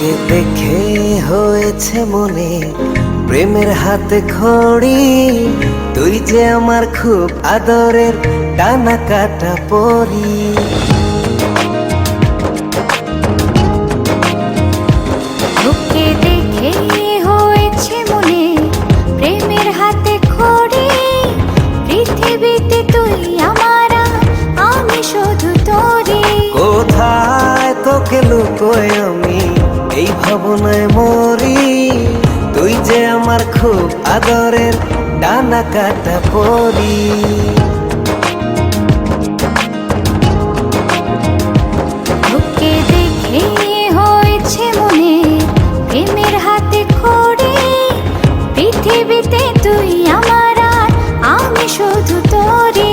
তোকে দেখে হয়েছে মনে প্রেমের হাতে খড়ি। তুই যে আমার খুব আদরের ডানা কাটা পরি। তোকে দেখে হয়েছে মনে প্রেমের হাতে খড়ি। পৃথিবীতে তুই আমার, আমি শুধু তোরি। কোথায় তোকে লুকোয় আমি এই ভাবনায় মরি। তুই যে আমার খুব আদরের ডানা কাটা পরি। তোকে দেখে হয়েছে মনে প্রেমের হাতে খড়ি। পৃথিবীতে তুই আমার, আমি শুধু তোরি।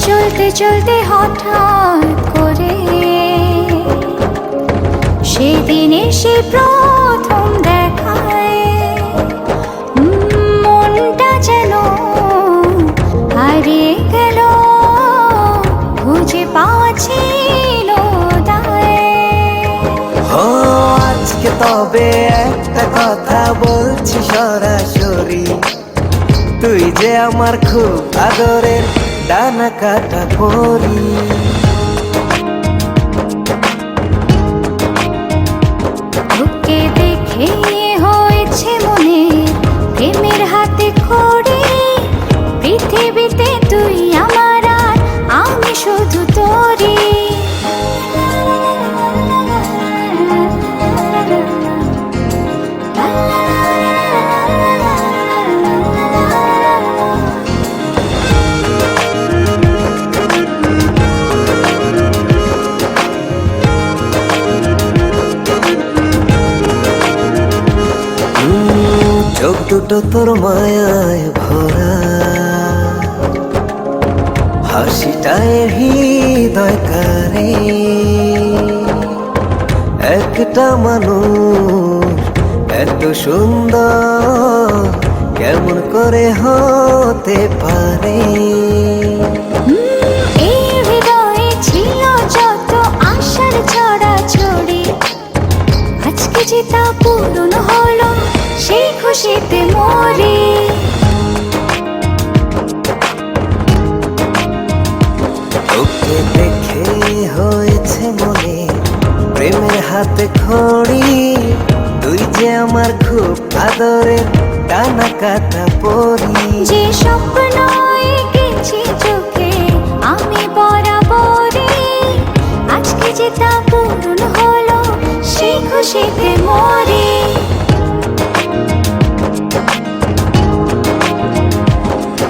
চলতে চলতে হঠাৎ করে সেদিনে সে প্রথম দেখায়, মনটা যেন হারিয়ে গেল, খুঁজে পাচ্ছিল দায়। ও আজকে তবে একটা কথা বলছি সরাসরি। তুই যে আমার খুব আদরের ডানা কাটা পরি। তোকে দেখে হয়েছে মনে প্রেমের হাতে খড়ি। পৃথিবীতে তুই আমার, আমি শুধু তোরি। চোখ দুটো তোর মায়ায় ভরা, হাসিটায় হৃদয় কারে। একটা মানুষ এত সুন্দর কেমন করে হতে পারে। এই হৃদয়ে ছিল যত আশার ছড়াছড়ি, আজকে যে তা পূরণ হলো, সেই খুশিতে মরি। তোকে দেখে হয়েছে মনে প্রেমের হাতে খড়ি। তুই যে আমার খুব আদরের ডানা কাটা পরি। যে স্বপ্ন এঁকেছি চোখে আমি বরাবরই, আজকে যে তা পূরণ হলো, সেই খুশিতে মরি।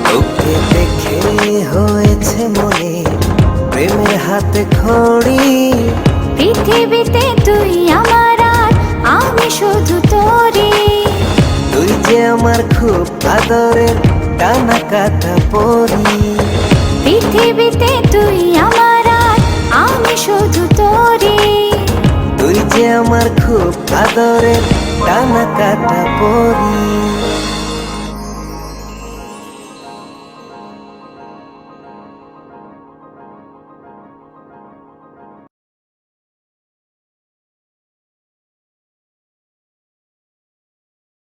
তোকে দেখে হয়েছে মনে প্রেমের হাতে খড়ি। পৃথিবীতে তুই আমার, আমি শুধু তোরি। তুই যে আমার খুব আদরের ডানা কাটা পরি। পৃথিবীতে তুই আমার, আমি শুধু তোরি। তুই যে আমার খুব আদরের ডানা কাটা পরি।